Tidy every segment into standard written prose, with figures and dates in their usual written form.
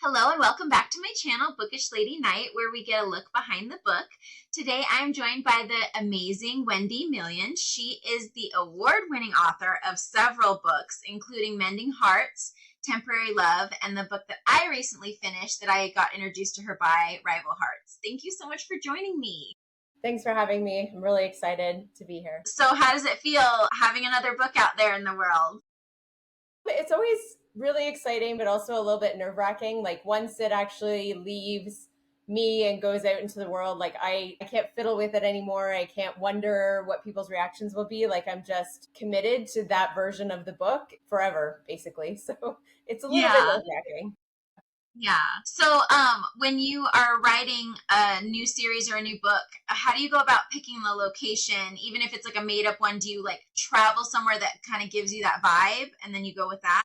Hello and welcome back to my channel, Bookish Lady Night, where we get a look behind the book. Today I am joined by the amazing Wendy Million. She is the award-winning author of several books, including Mending Hearts, Temporary Love, and the book that I recently finished that I got introduced to her by, Rival Hearts. Thank you so much for joining me. Thanks for having me. I'm really excited to be here. So how does it feel having another book out there in the world? It's always really exciting, but also a little bit nerve-wracking. Like once it actually leaves me and goes out into the world, like I can't fiddle with it anymore. I can't wonder what people's reactions will be. Like I'm just committed to that version of the book forever, basically. So it's a little bit Yeah. nerve-wracking. Yeah. So, when you are writing a new series or a new book, how do you go about picking the location? Even if it's like a made up one, do you like travel somewhere that kind of gives you that vibe and then you go with that?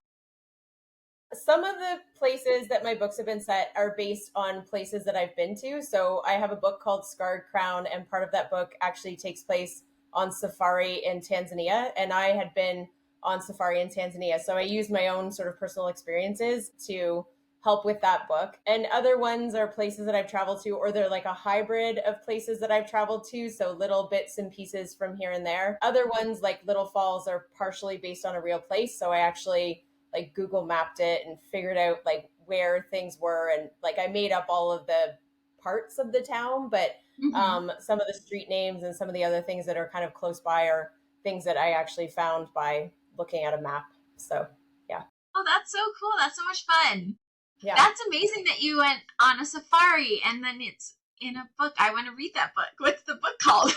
Some of the places that my books have been set are based on places that I've been to. So I have a book called Scarred Crown, and part of that book actually takes place on safari in Tanzania. And I had been on safari in Tanzania. So I used my own sort of personal experiences to help with that book. And other ones are places that I've traveled to, or they're like a hybrid of places that I've traveled to. So little bits and pieces from here and there. Other ones, like Little Falls, are partially based on a real place. So I actually like Google mapped it and figured out like where things were, and like I made up all of the parts of the town, but Hmm. some of the street names and some of the other things that are kind of close by are things that I actually found by looking at a map. So yeah. Oh, that's so cool. That's so much fun. Yeah. That's amazing that you went on a safari and then it's in a book. I want to read that book. What's the book called?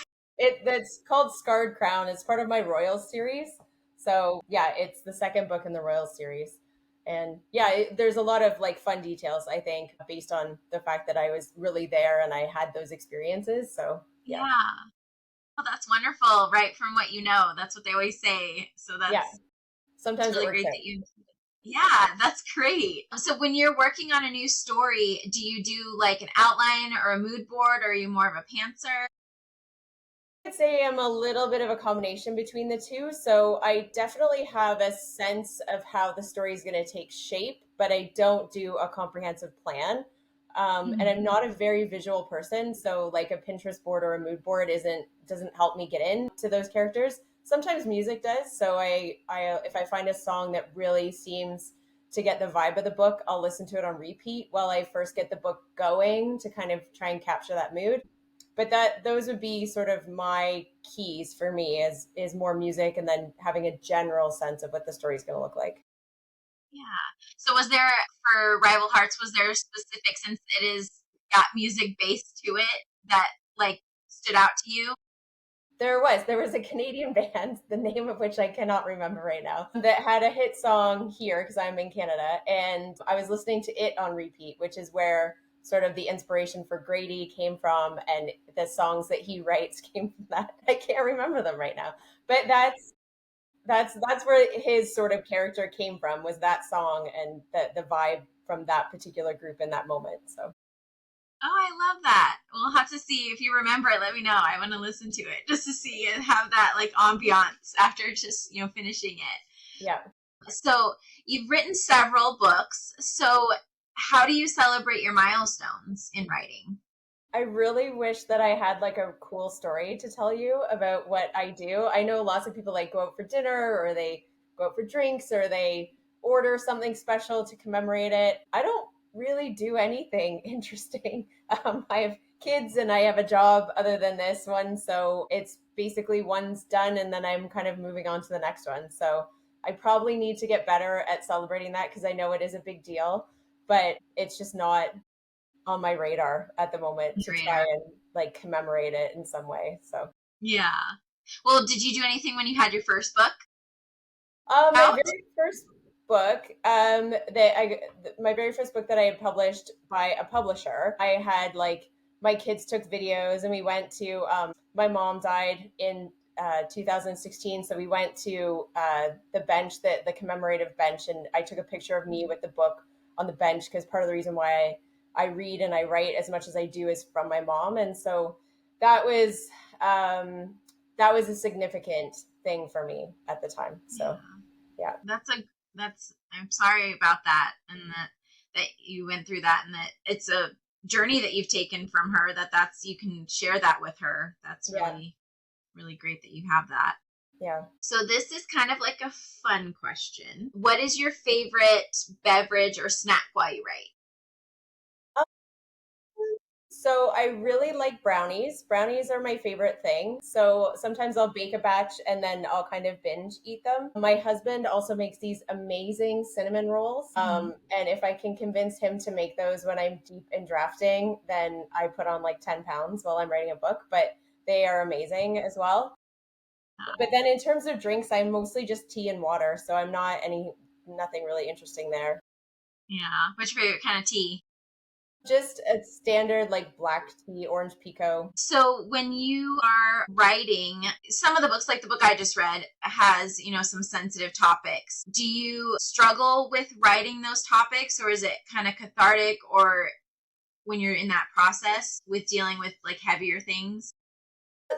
That's called Scarred Crown. It's part of my Royals series. So yeah, it's the second book in the Royals series. And yeah, there's a lot of like fun details, I think, based on the fact that I was really there and I had those experiences. So yeah. Yeah. Oh, that's wonderful. Right from what you know. That's what they always say. So Yeah. it's Sometimes it really works great out. that you. Yeah, that's great. So when you're working on a new story, do you do like an outline or a mood board, or are you more of a pantser? I'd say I'm a little bit of a combination between the two. So I definitely have a sense of how the story is going to take shape, but I don't do a comprehensive plan. And I'm Mhm. not a very visual person, so like a Pinterest board or a mood board isn't doesn't help me get into those characters. Sometimes music does. So I if I find a song that really seems to get the vibe of the book, I'll listen to it on repeat while I first get the book going to kind of try and capture that mood. But that those would be sort of my keys for me is more music and then having a general sense of what the story is going to look like. Yeah. So was there for Rival Hearts, was there a specific, since it is got music based to it, that like stood out to you? There was a Canadian band, the name of which I cannot remember right now, that had a hit song here because I'm in Canada, and I was listening to it on repeat, which is where sort of the inspiration for Grady came from, and the songs that he writes came from that. I can't remember them right now, but that's where his sort of character came from, was that song and the vibe from that particular group in that moment. So Oh, I love that. We'll have to see if you remember it. Let me know. I want to listen to it just to see and have that like ambiance after just, finishing it. yeah. So you've written several books. So how do you celebrate your milestones in writing? I really wish that I had like a cool story to tell you about what I do. I know lots of people like go out for dinner, or they go out for drinks, or they order something special to commemorate it. I don't really do anything interesting. I have kids and I have a job other than this one. So it's basically one's done and then I'm kind of moving on to the next one. So I probably need to get better at celebrating that because I know it is a big deal, but it's just not on my radar at the moment to try Radar. and like commemorate it in some way. So, Yeah. Well, did you do anything when you had your first book my out? very first book, my very first book that I had published by a publisher, I had like my kids took videos and we went to, my mom died in 2016. So we went to the bench, the commemorative bench, and I took a picture of me with the book on the bench because part of the reason why I read and I write as much as I do is from my mom. And so that was, um, that was a significant thing for me at the time. So Yeah. yeah. That's a that's I'm sorry about that, and that you went through that and that it's a journey that you've taken from her, you can share that with her. That's really, really great that you have that. Yeah. So this is kind of like a fun question. What is your favorite beverage or snack while you write? So I really like brownies. Brownies are my favorite thing. So sometimes I'll bake a batch and then I'll kind of binge eat them. My husband also makes these amazing cinnamon rolls. And if I can convince him to make those when I'm deep in drafting, then I put on like 10 pounds while I'm writing a book. But they are amazing as well. But then in terms of drinks, I'm mostly just tea and water. So I'm not nothing really interesting there. Yeah. What's your favorite kind of tea? Just a standard like black tea, orange pico. So when you are writing, some of the books, like the book I just read, has, some sensitive topics. Do you struggle with writing those topics, or is it kind of cathartic, or when you're in that process with dealing with like heavier things?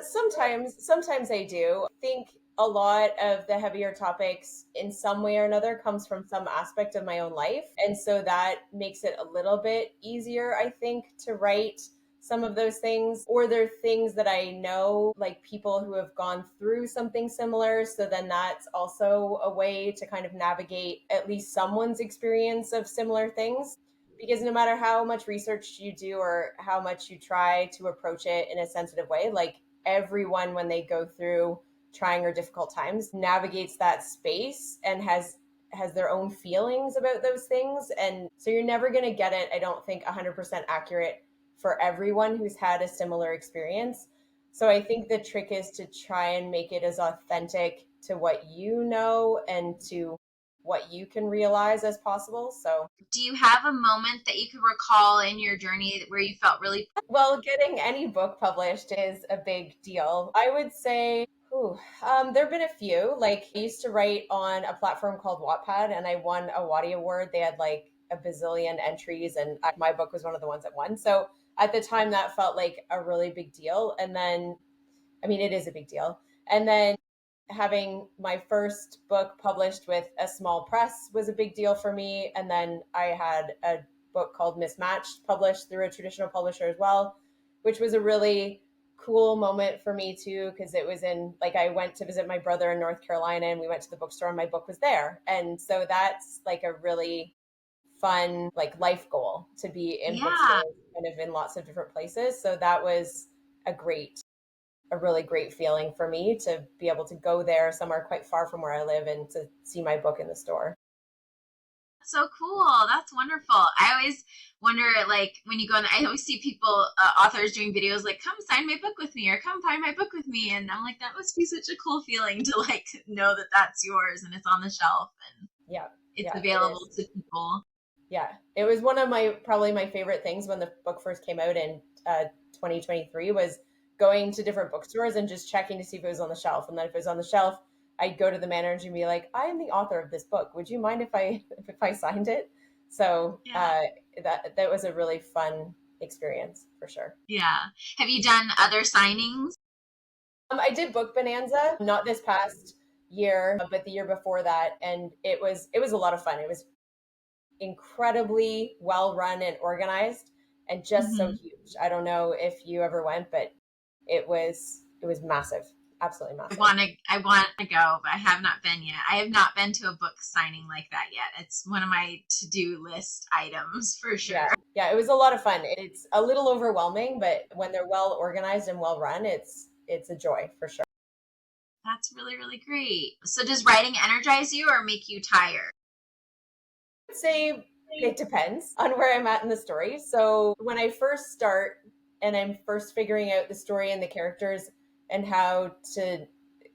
Sometimes I do. I think a lot of the heavier topics in some way or another comes from some aspect of my own life. And so that makes it a little bit easier, I think, to write some of those things. Or they're things that I know, like people who have gone through something similar. So then that's also a way to kind of navigate at least someone's experience of similar things. Because no matter how much research you do or how much you try to approach it in a sensitive way, like everyone, when they go through trying or difficult times, navigates that space and has their own feelings about those things. And so you're never going to get it, I don't think, 100% accurate for everyone who's had a similar experience. So I think the trick is to try and make it as authentic to what you know and to what you can realize as possible. So do you have a moment that you could recall in your journey where you felt really? well, getting any book published is a big deal. I would say, there have been a few. Like, I used to write on a platform called Wattpad, and I won a Wattie Award. They had like a bazillion entries, and my book was one of the ones that won. So at the time, that felt like a really big deal. And then, I mean, it is a big deal. And then having my first book published with a small press was a big deal for me. And then I had a book called Mismatched published through a traditional publisher as well, which was a really cool moment for me too, because it was in, like, I went to visit my brother in North Carolina and we went to the bookstore and my book was there. And so that's like a really fun like life goal, to be in bookstores kind of in lots of different places. So that was a really great feeling for me to be able to go there somewhere quite far from where I live and to see my book in the store. So cool. That's wonderful. I always wonder, like, when you go in I always see people, authors doing videos like, come sign my book with me or come find my book with me. And I'm like, that must be such a cool feeling to like know that that's yours and it's on the shelf and it's available to people. Yeah. It was probably my favorite things when the book first came out in 2023 was going to different bookstores and just checking to see if it was on the shelf. And then if it was on the shelf, I'd go to the manager and be like, I am the author of this book. Would you mind if I signed it? So that was a really fun experience for sure. Yeah. Have you done other signings? I did Book Bonanza, not this past year, but the year before that. And it was a lot of fun. It was incredibly well run and organized and just so huge. I don't know if you ever went, but it was massive. Absolutely massive. I want to go, but I have not been yet. I have not been to a book signing like that yet. It's one of my to-do list items for sure. Yeah, it was a lot of fun. It's a little overwhelming, but when they're well organized and well run, it's a joy for sure. That's really, really great. So does writing energize you or make you tired? I'd say it depends on where I'm at in the story. So when I first start and I'm first figuring out the story and the characters and how to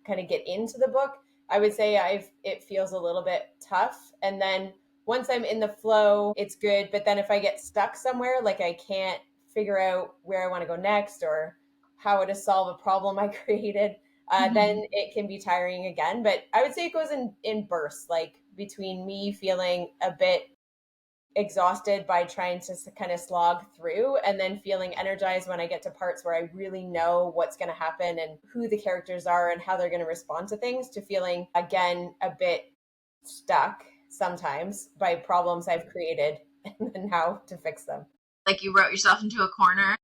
kind of get into the book, I would say it feels a little bit tough. And then once I'm in the flow, it's good. But then if I get stuck somewhere, like I can't figure out where I want to go next or how to solve a problem I created, then it can be tiring again. But I would say it goes in bursts, like between me feeling a bit exhausted by trying to kind of slog through and then feeling energized when I get to parts where I really know what's going to happen and who the characters are and how they're going to respond to things, to feeling again a bit stuck sometimes by problems I've created and how to fix them. Like you wrote yourself into a corner?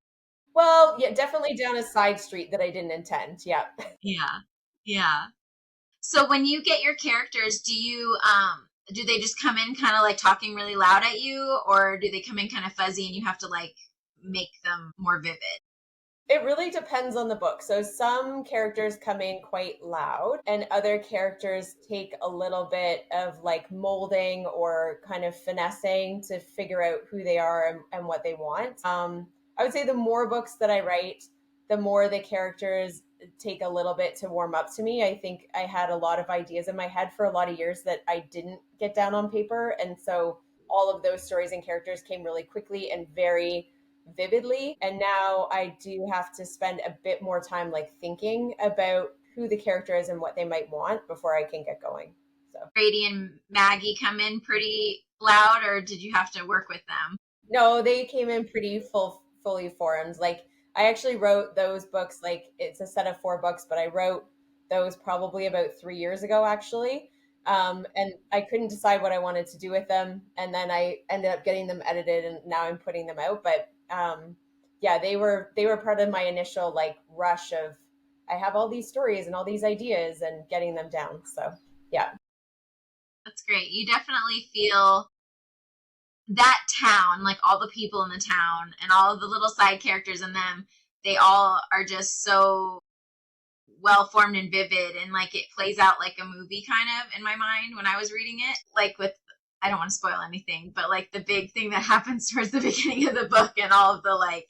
Well, yeah, definitely down a side street that I didn't intend. Yeah. Yeah. Yeah. So when you get your characters, do they just come in kind of like talking really loud at you, or do they come in kind of fuzzy and you have to like make them more vivid? It really depends on the book. So some characters come in quite loud, and other characters take a little bit of like molding or kind of finessing to figure out who they are and what they want. I would say the more books that I write, the more the characters take a little bit to warm up to me. I think I had a lot of ideas in my head for a lot of years that I didn't get down on paper. And so all of those stories and characters came really quickly and very vividly. And now I do have to spend a bit more time like thinking about who the character is and what they might want before I can get going. So Brady and Maggie come in pretty loud, or did you have to work with them? no, they came in pretty fully formed. Like I actually wrote those books, like it's a set of 4 books, but I wrote those probably about 3 years ago actually. And I couldn't decide what I wanted to do with them. And then I ended up getting them edited and now I'm putting them out. But yeah, they were part of my initial like rush of I have all these stories and all these ideas and getting them down. So yeah. That's great. You definitely feel that town, like all the people in the town and all of the little side characters in them, they all are just so well formed and vivid, and like it plays out like a movie kind of in my mind when I was reading it. Like with, I don't want to spoil anything, but like the big thing that happens towards the beginning of the book and all of the like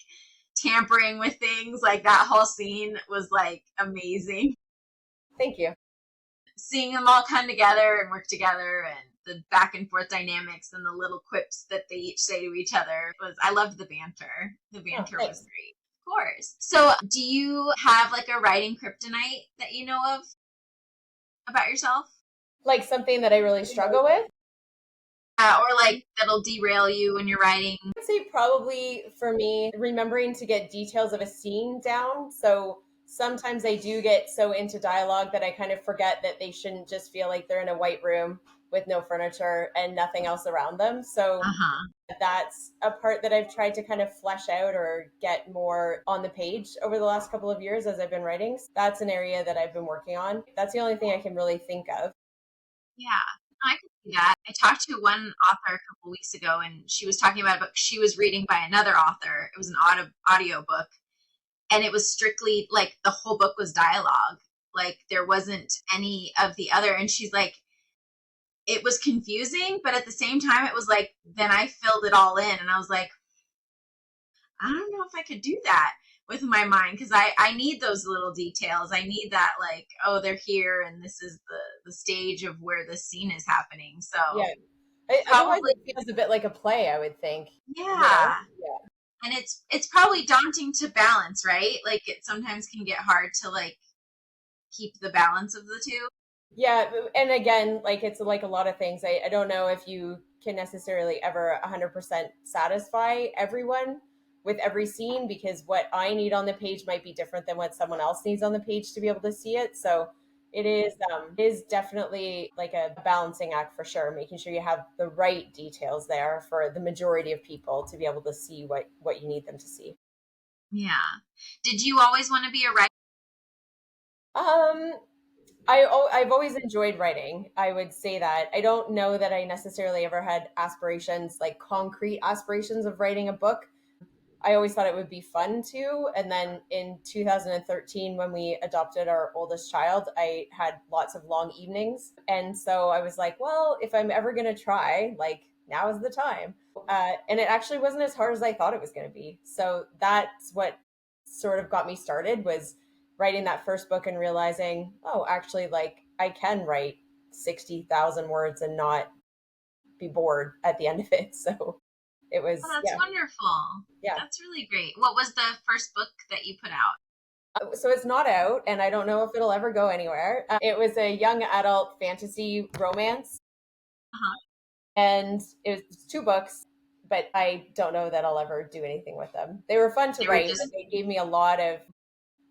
tampering with things, like that whole scene was like amazing. Thank you. Seeing them all come together and work together and the back and forth dynamics and the little quips that they each say to each other was, I loved the banter. The Oh, banter was thanks. great. Of course. So do you have like a writing kryptonite that you know of about yourself? Like something that I really struggle with. Or like that'll derail you when you're writing? I'd say probably for me, remembering to get details of a scene down. So sometimes I do get so into dialogue that I kind of forget that they shouldn't just feel like they're in a white room with no furniture and nothing else around them. So Uh-huh. that's a part that I've tried to kind of flesh out or get more on the page over the last couple of years as I've been writing. That's an area that I've been working on. That's the only thing I can really think of. Yeah, I could see that. I talked to one author a couple weeks ago, and she was talking about a book she was reading by another author. It was an audio book, and it was strictly like the whole book was dialogue. Like there wasn't any of the other. And she's like, it was confusing, but at the same time, it was like, then I filled it all in, and I was like, I don't know if I could do that with my mind because I need those little details. I need that like, oh, they're here and this is the stage of where the scene is happening. So Yeah. Otherwise, probably, it feels a bit like a play, I would think. You know? yeah. And it's probably daunting to balance, right? Like it sometimes can get hard to like keep the balance of the two. Yeah, and again, like it's like a lot of things. I don't know if you can necessarily ever 100% satisfy everyone with every scene because what I need on the page might be different than what someone else needs on the page to be able to see it. So it is definitely like a balancing act for sure, making sure you have the right details there for the majority of people to be able to see what you need them to see. Yeah. Did you always want to be a writer? Um, I've always enjoyed writing. I would say that. I don't know that I necessarily ever had aspirations, like concrete aspirations of writing a book. I always thought it would be fun to. And then in 2013, when we adopted our oldest child, I had lots of long evenings. And so I was like, well, if I'm ever going to try, like now is the time. And it actually wasn't as hard as I thought it was going to be. So that's what sort of got me started was writing that first book and realizing, oh, actually, like I can write 60,000 words and not be bored at the end of it. So it Oh, was, that's yeah, wonderful. yeah. That's really great. What was the first book that you put out? So it's not out, and I don't know if it'll ever go anywhere. It was a young adult fantasy romance, Uh-huh. and it was 2 books, but I don't know that I'll ever do anything with them. They were fun to They were write, just and they gave me a lot of,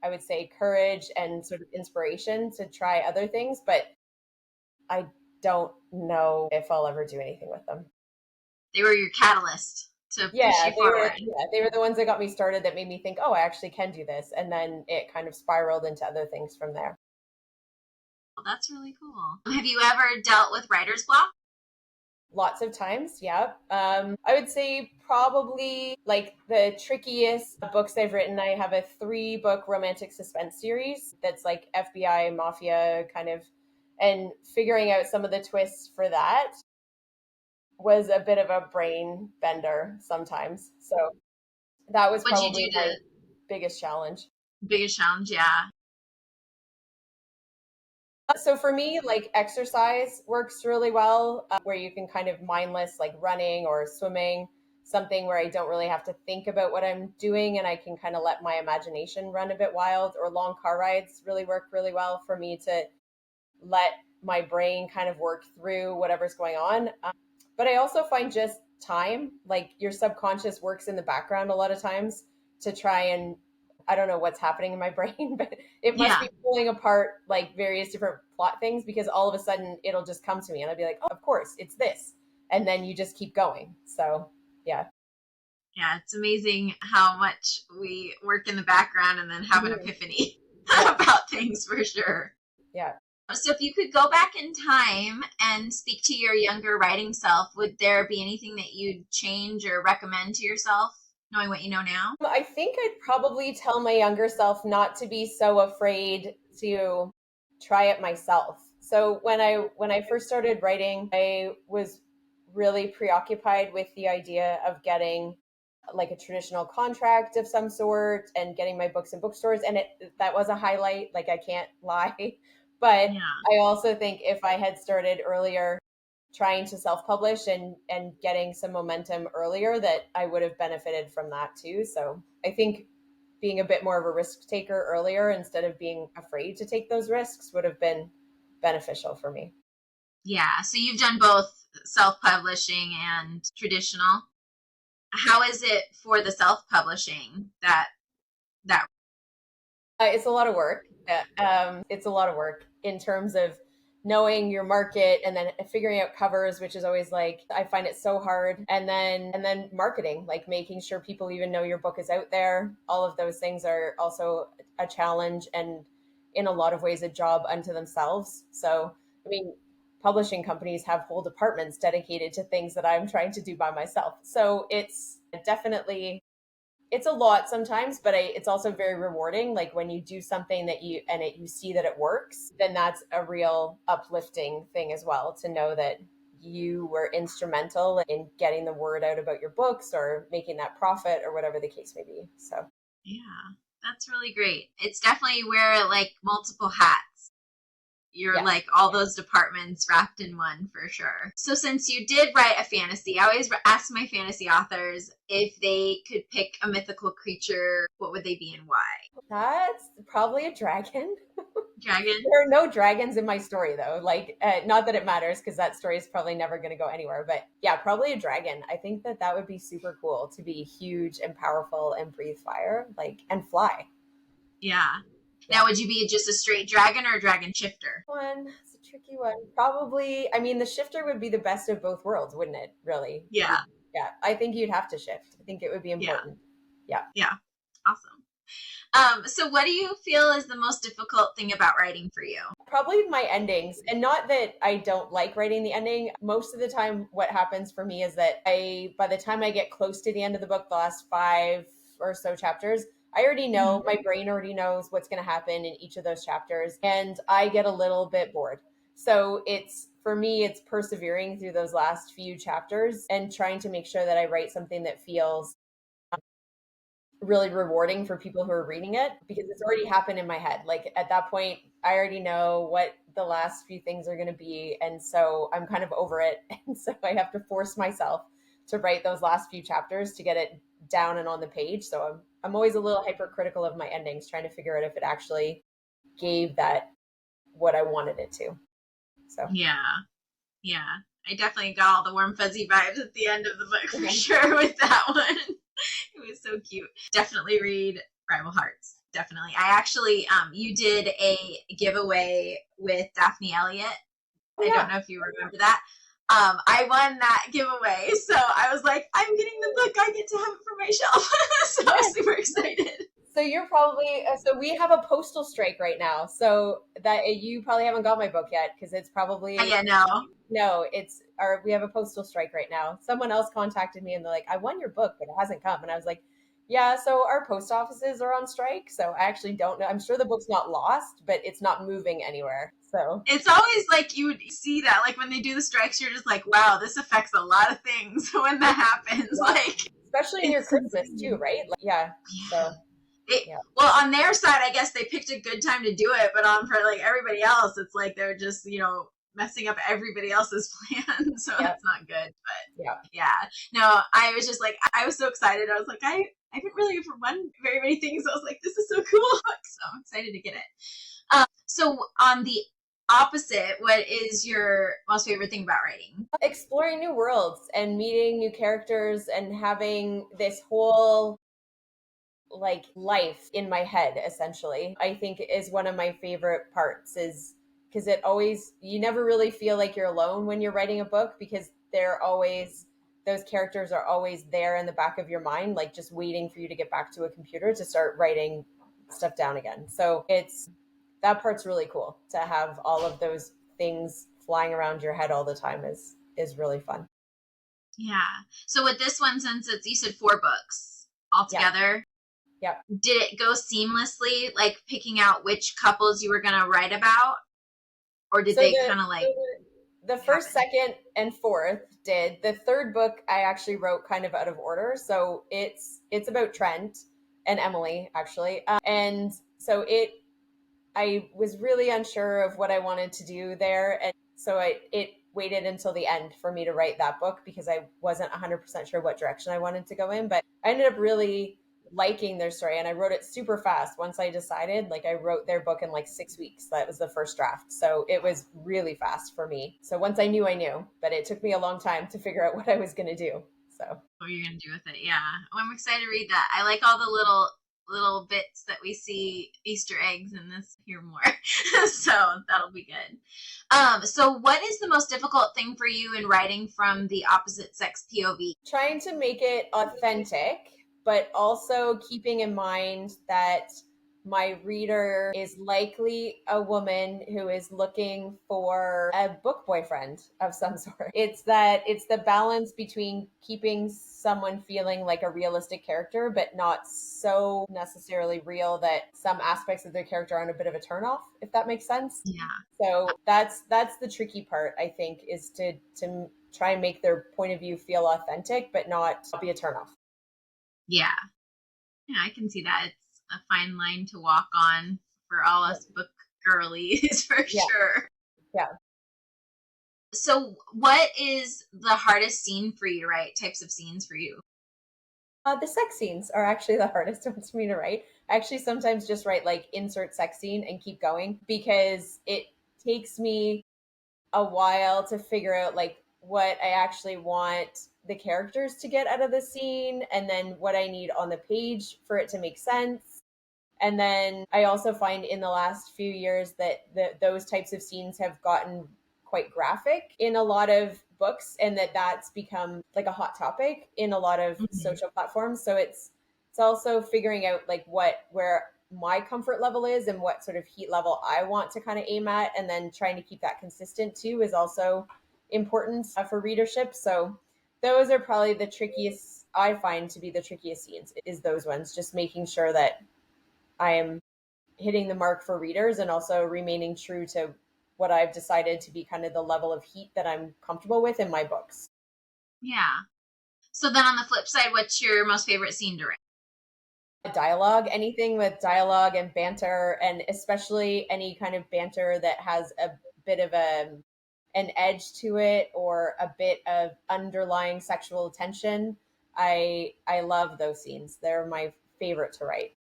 I would say, courage and sort of inspiration to try other things, but I don't know if I'll ever do anything with them. They were your catalyst to Yeah, push you forward. they were the ones that got me started, that made me think, oh, I actually can do this. And then it kind of spiraled into other things from there. Well, that's really cool. Have you ever dealt with writer's block? Lots of times, yeah. I would say probably like the trickiest books I've written. I have a 3-book romantic suspense series that's like FBI mafia kind of, and figuring out some of the twists for that was a bit of a brain bender sometimes. So that was What'd you do probably my to biggest challenge. biggest challenge? Yeah. So for me, like exercise works really well, where you can kind of mindless, like running or swimming, something where I don't really have to think about what I'm doing and I can kind of let my imagination run a bit wild. Or long car rides really work really well for me to let my brain kind of work through whatever's going on. But I also find just time, like your subconscious works in the background a lot of times to try and, I don't know what's happening in my brain, but it must Yeah. be pulling apart like various different plot things, because all of a sudden it'll just come to me and I'll be like, oh, of course, it's this. And then you just keep going. So, yeah. Yeah. It's amazing how much we work in the background and then have an Mhm. epiphany Yeah. about things for sure. Yeah. So if you could go back in time and speak to your younger writing self, would there be anything that you'd change or recommend to yourself, knowing what you know now? I think I'd probably tell my younger self not to be so afraid to try it myself. So when I first started writing, I was really preoccupied with the idea of getting like a traditional contract of some sort and getting my books in bookstores, and that was a highlight, like I can't lie. But Yeah. I also think if I had started earlier trying to self-publish and getting some momentum earlier, that I would have benefited from that too. So I think being a bit more of a risk taker earlier instead of being afraid to take those risks would have been beneficial for me. Yeah. So you've done both self-publishing and traditional. How is it for the self-publishing that It's a lot of work. It's a lot of work in terms of knowing your market and then figuring out covers, which is always like, I find it so hard. And then marketing, like making sure people even know your book is out there. All of those things are also a challenge, and in a lot of ways a job unto themselves. So, I mean, publishing companies have whole departments dedicated to things that I'm trying to do by myself. So it's definitely, it's a lot sometimes, but it's also very rewarding. Like when you do something that you see that it works, then that's a real uplifting thing as well, to know that you were instrumental in getting the word out about your books or making that profit or whatever the case may be. So Yeah, that's really great. It's definitely wear like multiple hats. You're yes. like all those departments wrapped in one for sure. So since you did write a fantasy, I always ask my fantasy authors if they could pick a mythical creature, what would they be and why? That's probably a dragon. Dragon? There are no dragons in my story though. Like, not that it matters because that story is probably never going to go anywhere. But yeah, probably a dragon. I think that that would be super cool, to be huge and powerful and breathe fire, like, and fly. Yeah. Yeah. Now, would you be just a straight dragon or a dragon shifter? One, it's a tricky one. Probably, I mean, the shifter would be the best of both worlds, wouldn't it? Really? Yeah. Yeah, I think you'd have to shift. I think it would be Yeah. important. Yeah. Yeah. Awesome. So what do you feel is the most difficult thing about writing for you? Probably my endings. And not that I don't like writing the ending. Most of the time, what happens for me is that by the time I get close to the end of the book, the last 5 or so chapters, I already know, Mhm. my brain already knows what's going to happen in each of those chapters. And I get a little bit bored. So for me, it's persevering through those last few chapters and trying to make sure that I write something that feels really rewarding for people who are reading it, because it's already happened in my head. Like at that point, I already know what the last few things are going to be. And so I'm kind of over it. And so I have to force myself to write those last few chapters to get it down and on the page. So I'm always a little hypercritical of my endings, trying to figure out if it actually gave that what I wanted it to. So Yeah. Yeah. I definitely got all the warm fuzzy vibes at the end of the book for sure with that one. It was so cute. Definitely read Rival Hearts. Definitely. I actually you did a giveaway with Daphne Elliott. oh I don't yeah. know if you remember that. I won that giveaway. So I was like, I'm getting the book. I get to have it for my shelf. So I was super excited. So you're probably so we have a postal strike right now. So that you probably haven't got my book yet because it's probably Yeah, no. it's our we have a postal strike right now. Someone else contacted me and they're like, I won your book, but it hasn't come. And I was like, yeah, so our post offices are on strike. So I actually don't know. I'm sure the book's not lost, but it's not moving anywhere. So It's always like you would see that, like when they do the strikes, you're just like, wow, this affects a lot of things when that happens. yeah. Like, Especially in your Christmas too, right? Like, yeah. So yeah. Well, on their side, I guess they picked a good time to do it, but on for like everybody else, it's like they're just, messing up everybody else's plans. So Yeah. it's not good. But Yeah. yeah, no, I was just like, I was so excited. I was like, I haven't really won very many things. I was like, this is so cool. So I'm excited to get it. So on the opposite, what is your most favorite thing about writing? Exploring new worlds and meeting new characters and having this whole like life in my head essentially I think is one of my favorite parts is because it always you never really feel like you're alone when you're writing a book because they're always those characters are always there in the back of your mind like just waiting for you to get back to a computer to start writing stuff down again. So it's that part's really cool to have all of those things flying around your head all the time is really fun. Yeah. So with this one, since you said 4 books altogether, Yeah. did it go seamlessly, like picking out which couples you were going to write about? Or did they kind of like... The first, second, and fourth did. The third book I actually wrote kind of out of order. So it's about Trent and Emily, actually. And so I was really unsure of what I wanted to do there. And so it waited until the end for me to write that book because I wasn't 100% sure what direction I wanted to go in. But I ended up really liking their story and I wrote it super fast. Once I decided, like I wrote their book in like 6 weeks. That was the first draft. So it was really fast for me. So once I knew, but it took me a long time to figure out what I was going to do. So what you're going to do with it. Yeah. Oh, I'm excited to read that. I like all the little bits that we see Easter eggs in this here more. So that'll be good. So what is the most difficult thing for you in writing from the opposite sex POV? Trying to make it authentic, but also keeping in mind that my reader is likely a woman who is looking for a book boyfriend of some sort. It's the balance between keeping someone feeling like a realistic character, but not so necessarily real that some aspects of their character are on a bit of a turnoff, if that makes sense. Yeah. So that's the tricky part, I think, is to try and make their point of view feel authentic, but not be a turnoff. Yeah. Yeah, I can see that. It's a fine line to walk on for all us book girlies, for sure. Yeah. So what is the hardest scene for you to write, types of scenes for you? The sex scenes are actually the hardest ones for me to write. I actually sometimes just write like insert sex scene and keep going because it takes me a while to figure out like what I actually want the characters to get out of the scene and then what I need on the page for it to make sense. And then I also find in the last few years that those types of scenes have gotten quite graphic in a lot of books and that's become like a hot topic in a lot of social platforms. So it's also figuring out like where my comfort level is and what sort of heat level I want to kind of aim at. And then trying to keep that consistent too is also important for readership. So those are probably the trickiest, I find to be the trickiest scenes is those ones, just making sure that I am hitting the mark for readers and also remaining true to what I've decided to be kind of the level of heat that I'm comfortable with in my books. Yeah. So then on the flip side, what's your most favorite scene to write? Dialogue, anything with dialogue and banter, and especially any kind of banter that has a bit of an edge to it or a bit of underlying sexual tension. I love those scenes. They're my favorite to write.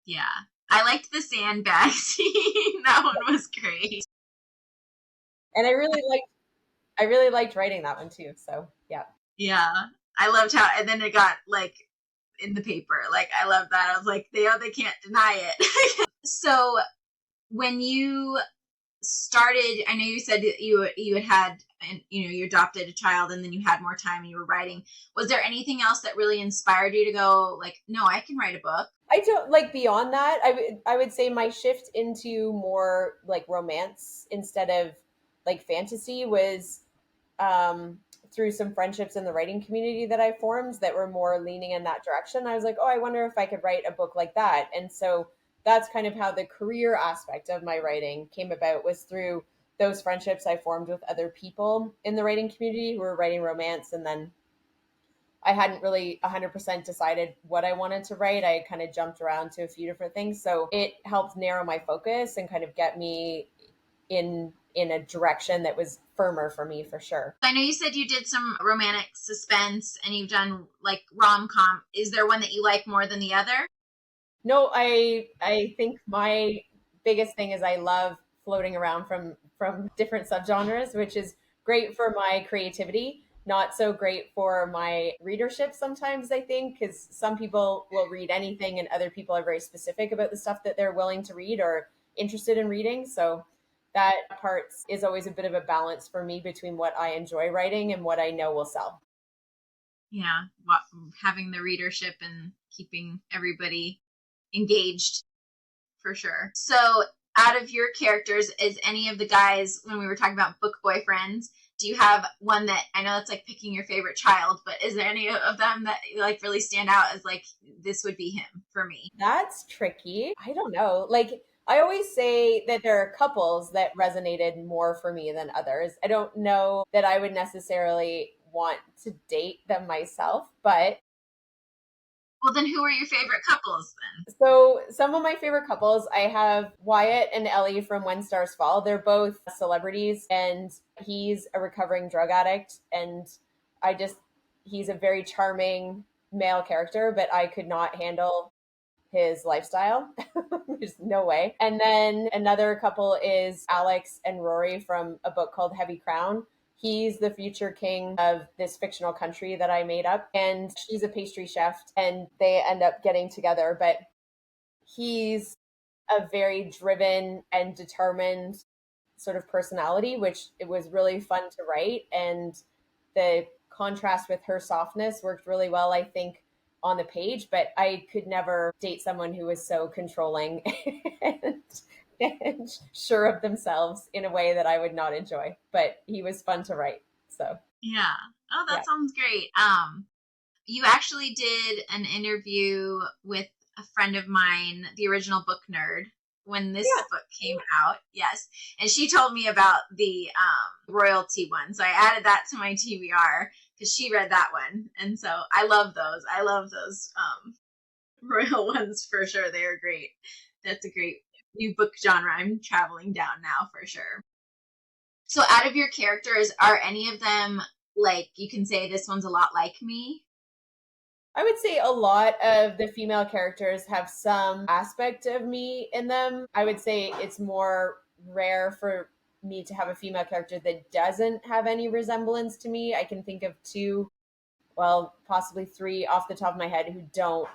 Yeah. I liked the sandbag scene. That one was great. And I really liked writing that one too. So yeah. Yeah. I loved how, and then it got like in the paper. Like, I love that. I was like, they can't deny it. So when you started, I know you said that you had and you adopted a child and then you had more time and you were writing. Was there anything else that really inspired you to go like, no, I can write a book? I don't like beyond that. I would say my shift into more like romance instead of like fantasy was um, through some friendships in the writing community that I formed that were more leaning in that direction. I was like, oh, I wonder if I could write a book like that. And so that's kind of how the career aspect of my writing came about, was through those friendships I formed with other people in the writing community who were writing romance. And then I hadn't really 100% decided what I wanted to write. I kind of jumped around to a few different things. So it helped narrow my focus and kind of get me in a direction that was firmer for me, for sure. I know you said you did some romantic suspense and you've done like rom-com. Is there one that you like more than the other? No, I think my biggest thing is I love floating around from different subgenres, which is great for my creativity, not so great for my readership sometimes, I think, because some people will read anything and other people are very specific about the stuff that they're willing to read or interested in reading. So that part is always a bit of a balance for me between what I enjoy writing and what I know will sell. Yeah, having the readership and keeping everybody engaged for sure. So, out of your characters, is any of the guys, when we were talking about book boyfriends, do you have one that, I know it's like picking your favorite child, but is there any of them that like really stand out as like, this would be him for me? That's tricky. I don't know. Like, I always say that there are couples that resonated more for me than others. I don't know that I would necessarily want to date them myself, but Well, then who are your favorite couples then? so some of my favorite couples, I have Wyatt and Ellie from When Stars Fall. They're both celebrities, and he's a recovering drug addict. And I just, he's a very charming male character, but I could not handle his lifestyle. There's no way. And then another couple is Alex and Rory from a book called Heavy Crown. He's the future king of this fictional country that I made up, and she's a pastry chef, and they end up getting together. But he's a very driven and determined sort of personality, which it was really fun to write. And the contrast with her softness worked really well, I think, on the page. But I could never date someone who was so controlling and, and sure of themselves in a way that I would not enjoy. But he was fun to write. So, Yeah. Oh, yeah. that sounds great. You actually did an interview with a friend of mine, the original book nerd, when this Yeah. book came out. Yes. And she told me about the royalty one. So I added that to my TBR because she read that one. And so I love those. I love those royal ones for sure. They are great. That's a great new book genre I'm traveling down now for sure. So out of your characters, are any of them like you can say this one's a lot like me? I would say a lot of the female characters have some aspect of me in them. I would say it's more rare for me to have a female character that doesn't have any resemblance to me. I can think of two, well, possibly three off the top of my head who don't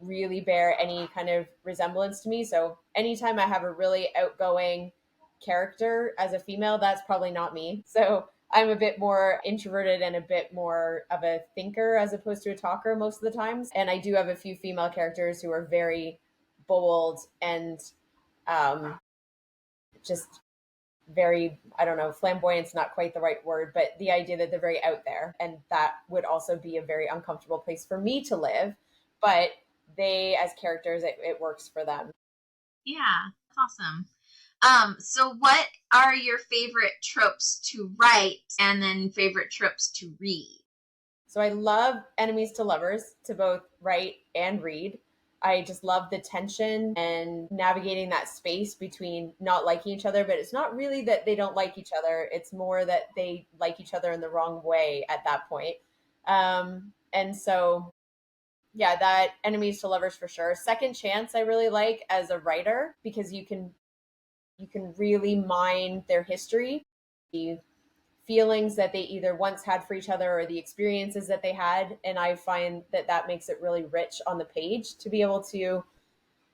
really bear any kind of resemblance to me. So anytime I have a really outgoing character as a female, that's probably not me. So I'm a bit more introverted and a bit more of a thinker as opposed to a talker most of the times. And I do have a few female characters who are very bold and um, just very, I don't know, flamboyant's not quite the right word, but the idea that they're very out there. And that would also be a very uncomfortable place for me to live. But they, as characters, it works for them. Yeah, that's awesome. So what are your favorite tropes to write and then favorite tropes to read? So I love enemies to lovers to both write and read. I just love the tension and navigating that space between not liking each other, but it's not really that they don't like each other. It's more that they like each other in the wrong way at that point. And so, yeah, that enemies to lovers for sure. Second chance I really like as a writer because you can really mine their history, the feelings that they either once had for each other or the experiences that they had. And I find that that makes it really rich on the page to be able to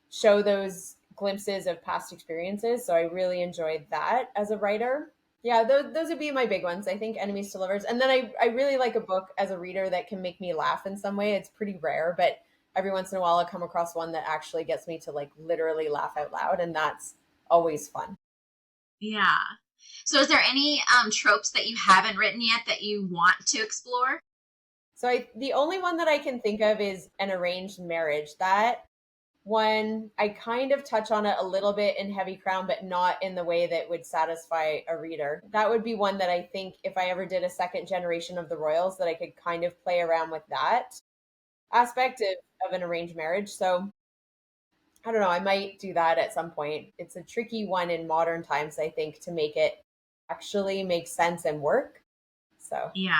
show those glimpses of past experiences. So I really enjoyed that as a writer. Yeah, those would be my big ones. I think Enemies to Lovers. And then I really like a book as a reader that can make me laugh in some way. It's pretty rare, but every once in a while I'll come across one that actually gets me to like literally laugh out loud. And that's always fun. Yeah. So is there any tropes that you haven't written yet that you want to explore? So the only one that I can think of is an arranged marriage. That one, I kind of touch on it a little bit in Heavy Crown, but not in the way that would satisfy a reader. That would be one that I think if I ever did a second generation of the Royals, that I could kind of play around with that aspect of an arranged marriage. So I don't know, I might do that at some point. It's a tricky one in modern times, I think, to make it actually make sense and work. So Yeah.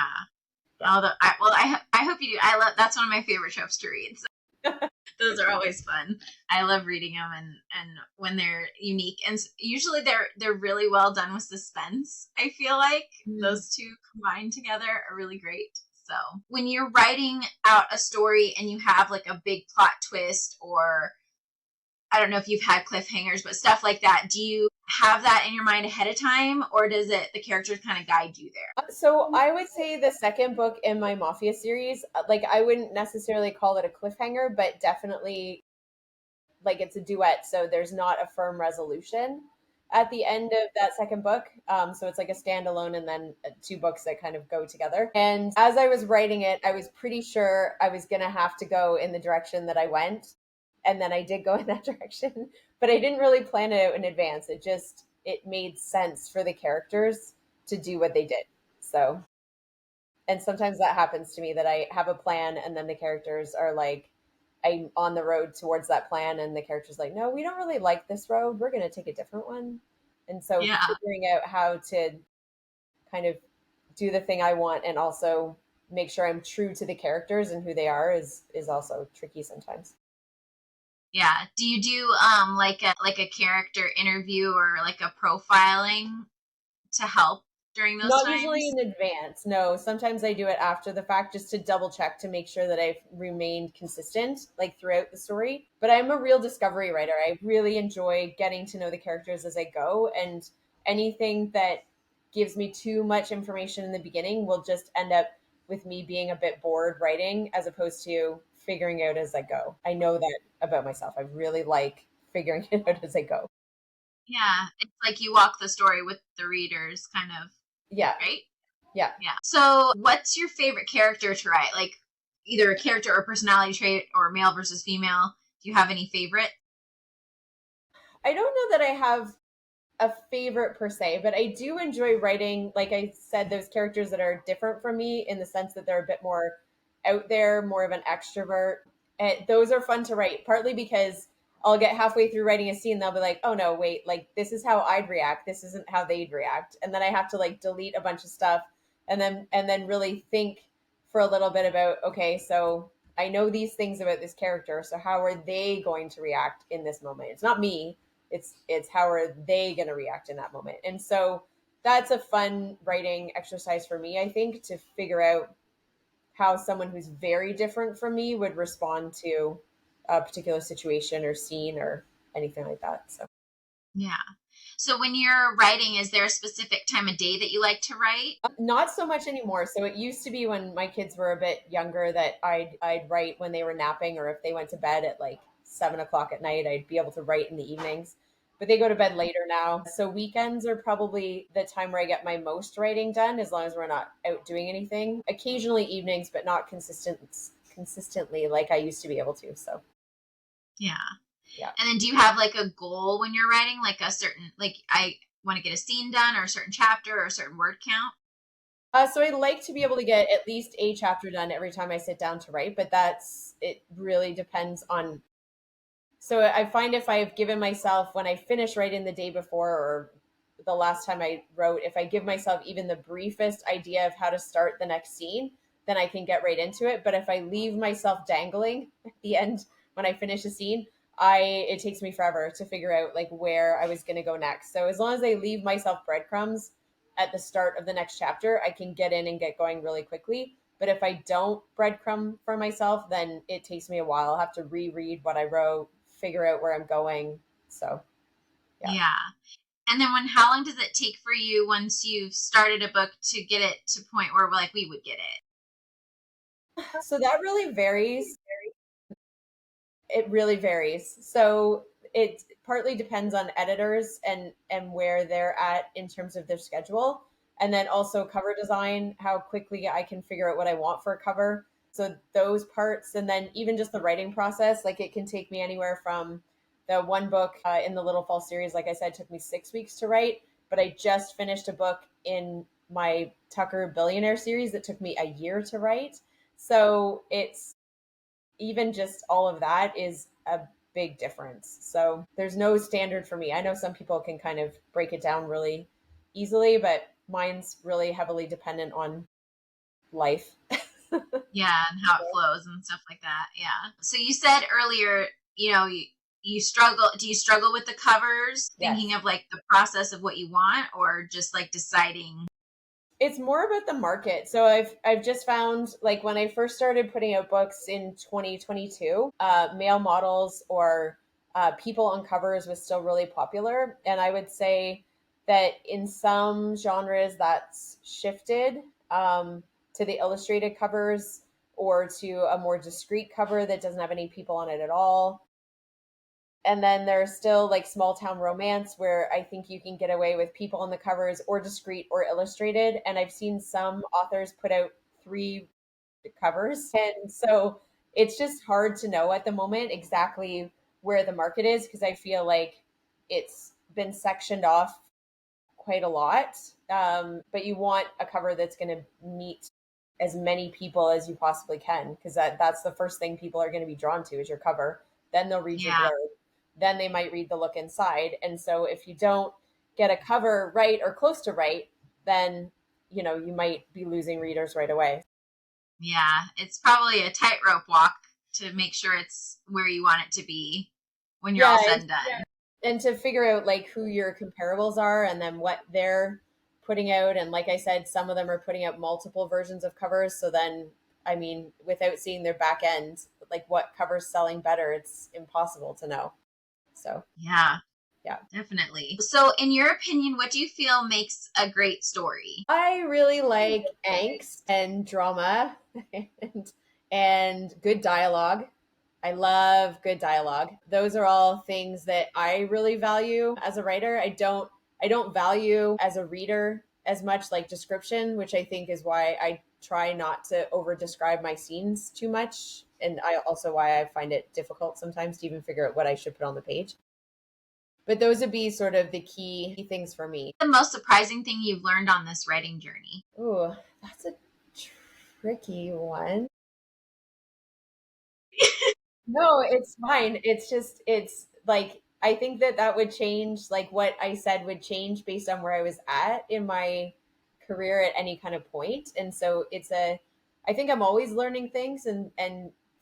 yeah. Although, I hope you do. I love that's one of my favorite tropes to read. So those are always fun. I love reading them, and when they're unique, and usually they're really well done with suspense. I feel like those two combined together are really great. So when you're writing out a story and you have like a big plot twist, or I don't know if you've had cliffhangers, but stuff like that, do you have that in your mind ahead of time, or does it the characters kind of guide you there? So I would say the second book in my Mafia series, like I wouldn't necessarily call it a cliffhanger, but definitely like it's a duet, so there's not a firm resolution at the end of that second book. So it's like a standalone and then two books that kind of go together. And as I was writing it, I was pretty sure I was going to have to go in the direction that I went. And then I did go in that direction, but I didn't really plan it out in advance. It made sense for the characters to do what they did. So, and sometimes that happens to me that I have a plan and then the characters are like, I'm on the road towards that plan, and the character's like, no, we don't really like this road. We're going to take a different one. And so Yeah. figuring out how to kind of do the thing I want and also make sure I'm true to the characters and who they are is also tricky sometimes. Yeah. Do you do like a character interview or like a profiling to help during those Not usually times? in advance. No, sometimes I do it after the fact just to double check to make sure that I've remained consistent like throughout the story. But I'm a real discovery writer. I really enjoy getting to know the characters as I go, and anything that gives me too much information in the beginning will just end up with me being a bit bored writing as opposed to figuring out as I go. I know that about myself. I really like figuring it out as I go. Yeah. It's like you walk the story with the readers kind of, Yeah. right? Yeah. Yeah. So what's your favorite character to write? Like either a character or personality trait or male versus female. Do you have any favorite? I don't know that I have a favorite per se, but I do enjoy writing, like I said, those characters that are different from me in the sense that they're a bit more out there, more of an extrovert. And those are fun to write, partly because I'll get halfway through writing a scene, they'll be like, oh no, wait, like this is how I'd react. This isn't how they'd react. And then I have to like delete a bunch of stuff and then really think for a little bit about, okay, so I know these things about this character. So how are they going to react in this moment? It's not me, it's how are they going to react in that moment. And so that's a fun writing exercise for me, I think, to figure out how someone who's very different from me would respond to a particular situation or scene or anything like that. So Yeah. So when you're writing, is there a specific time of day that you like to write? not so much anymore. So it used to be when my kids were a bit younger that I'd write when they were napping, or if they went to bed at like 7 o'clock at night, I'd be able to write in the evenings. But they go to bed later now. So weekends are probably the time where I get my most writing done, as long as we're not out doing anything. Occasionally evenings, but not consistently like I used to be able to. So Yeah. yeah. And then do you have like a goal when you're writing, like a certain, like I want to get a scene done or a certain chapter or a certain word count? So I like to be able to get at least a chapter done every time I sit down to write, but it really depends on. So I find if I've given myself, when I finish writing the day before or the last time I wrote, if I give myself even the briefest idea of how to start the next scene, then I can get right into it. But if I leave myself dangling at the end when I finish a scene, it takes me forever to figure out like where I was going to go next. So as long as I leave myself breadcrumbs at the start of the next chapter, I can get in and get going really quickly. But if I don't breadcrumb for myself, then it takes me a while. I'll have to reread what I wrote, figure out where I'm going. So yeah. Yeah. And then how long does it take for you once you've started a book to get it to a point where like we would get it? So that really varies. It really varies. So it partly depends on editors and where they're at in terms of their schedule, and then also cover design, how quickly I can figure out what I want for a cover. So those parts, and then even just the writing process, like it can take me anywhere from the one book in the Little Fall series, like I said, took me 6 weeks to write, but I just finished a book in my Tucker Billionaire series that took me a year to write. So it's even just all of that is a big difference. So there's no standard for me. I know some people can kind of break it down really easily, but mine's really heavily dependent on life. Yeah, and how it flows and stuff like that. Yeah. So you said earlier, you struggle. Do you struggle with the covers, Yes. thinking of like the process of what you want, or just like deciding? It's more about the market. So I've just found, like, when I first started putting out books in 2022, male models or people on covers was still really popular, and I would say that in some genres that's shifted to the illustrated covers or to a more discreet cover that doesn't have any people on it at all. And then there's still like small town romance where I think you can get away with people on the covers or discreet or illustrated. And I've seen some authors put out 3 covers. And so it's just hard to know at the moment exactly where the market is, because I feel like it's been sectioned off quite a lot. But you want a cover that's going to meet as many people as you possibly can, because that's the first thing people are going to be drawn to is your cover. Then they'll read your Yeah. blurb. Then they might read the look inside. And so if you don't get a cover right or close to right, then you might be losing readers right away. Yeah, it's probably a tightrope walk to make sure it's where you want it to be when you're all Yeah, said and done. and to figure out like who your comparables are and then what they're putting out. And like I said, some of them are putting out multiple versions of covers. So then, I mean, without seeing their back end, like what cover's selling better, it's impossible to know. So Yeah, yeah. definitely. So, in your opinion, what do you feel makes a great story? I really like angst and drama and good dialogue. I love good dialogue. Those are all things that I really value as a writer. I don't value as a reader as much like description, which I think is why I try not to over describe my scenes too much. And I also why I find it difficult sometimes to even figure out what I should put on the page. But those would be sort of the key things for me. The most surprising thing you've learned on this writing journey? Ooh, that's a tricky one. No, it's fine. It's just, it's like, I think that would change, like what I said would change based on where I was at in my career at any kind of point. And so I think I'm always learning things, and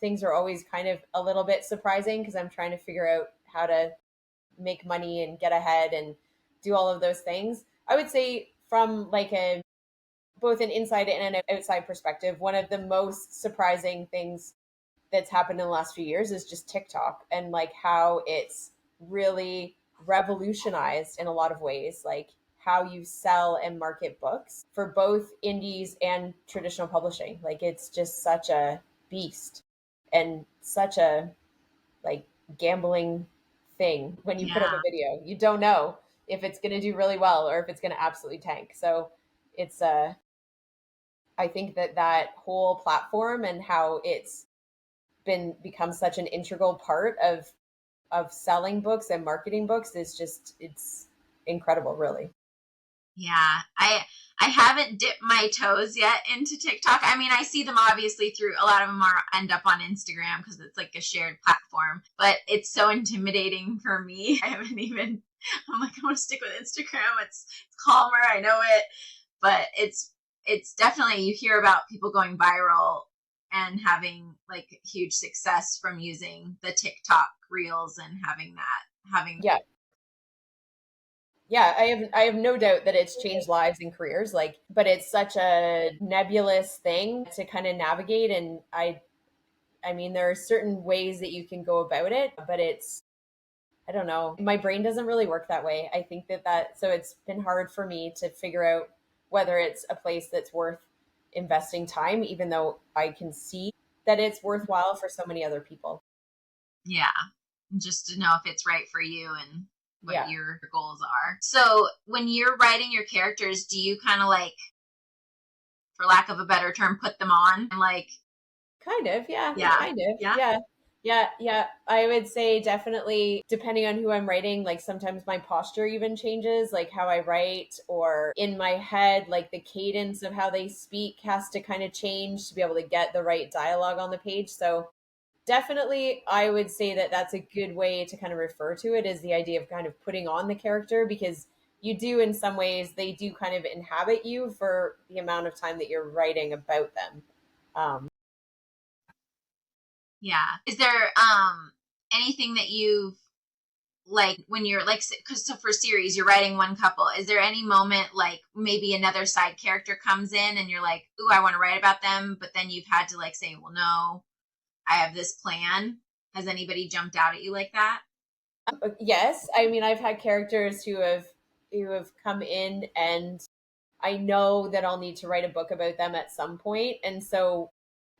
things are always kind of a little bit surprising because I'm trying to figure out how to make money and get ahead and do all of those things. I would say from like both an inside and an outside perspective, one of the most surprising things that's happened in the last few years is just TikTok, and like how it's really revolutionized in a lot of ways, like how you sell and market books for both indies and traditional publishing. Like it's just such a beast and such a like gambling thing. When you put up Yeah. a video, you don't know if it's going to do really well or if it's going to absolutely tank. So it's I think that whole platform and how it's been become such an integral part of selling books and marketing books is just, it's incredible, really. Yeah, I haven't dipped my toes yet into TikTok. I mean, I see them obviously through a lot of them are end up on Instagram because it's like a shared platform, but it's so intimidating for me. I haven't even I'm like, I want to stick with Instagram. It's calmer, I know it, but it's definitely you hear about people going viral and having like huge success from using the TikTok reels and having Yeah, yeah, I have no doubt that it's changed lives and careers, like, but it's such a nebulous thing to kind of navigate. And I mean there are certain ways that you can go about it, but I don't know. My brain doesn't really work that way. I think so it's been hard for me to figure out whether it's a place that's worth investing time, even though I can see that it's worthwhile for so many other people. Yeah. Just to know if it's right for you and what Yeah. your goals are. So when you're writing your characters, do you kind of like, for lack of a better term, put them on? Like, Kind of, yeah, yeah, kind of, yeah. yeah, yeah, yeah. I would say definitely, depending on who I'm writing, like sometimes my posture even changes, like how I write, or in my head, like the cadence of how they speak has to kind of change to be able to get the right dialogue on the page. So definitely, I would say that that's a good way to kind of refer to it, is the idea of kind of putting on the character, because you do, in some ways, they do kind of inhabit you for the amount of time that you're writing about them. Um, Yeah. Is there anything that you've like when you're like, because so for series you're writing one couple, is there any moment like maybe another side character comes in and you're like, ooh, I want to write about them, but then you've had to like say, well, no, I have this plan. Has anybody jumped out at you like that? yes, I mean, I've had characters who have come in, and I know that I'll need to write a book about them at some point, and so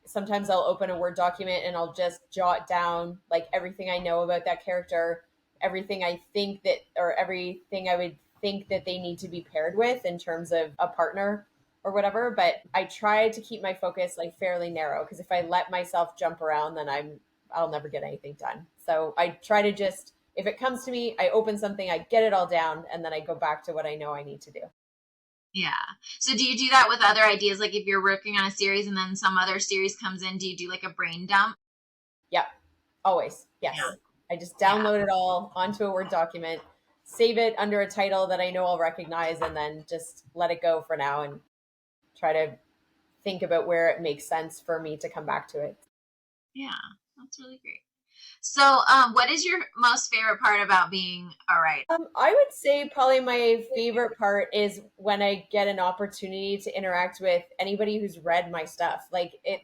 sometimes I'll open a Word document and I'll just jot down like everything I know about that character, everything I think that, or everything I would think that they need to be paired with in terms of a partner or whatever. But I try to keep my focus like fairly narrow, because if I let myself jump around, then I'll never get anything done. So I try to just, if it comes to me, I open something, I get it all down, and then I go back to what I know I need to do. Yeah. So do you do that with other ideas? Like if you're working on a series and then some other series comes in, do you do like a brain dump? Yep. Always. Yes. Yeah. I just Yeah. download it all onto a Word document, save it under a title that I know I'll recognize, and then just let it go for now and try to think about where it makes sense for me to come back to it. Yeah. That's really great. So, what is your most favorite part about being a writer? I would say probably my favorite part is when I get an opportunity to interact with anybody who's read my stuff.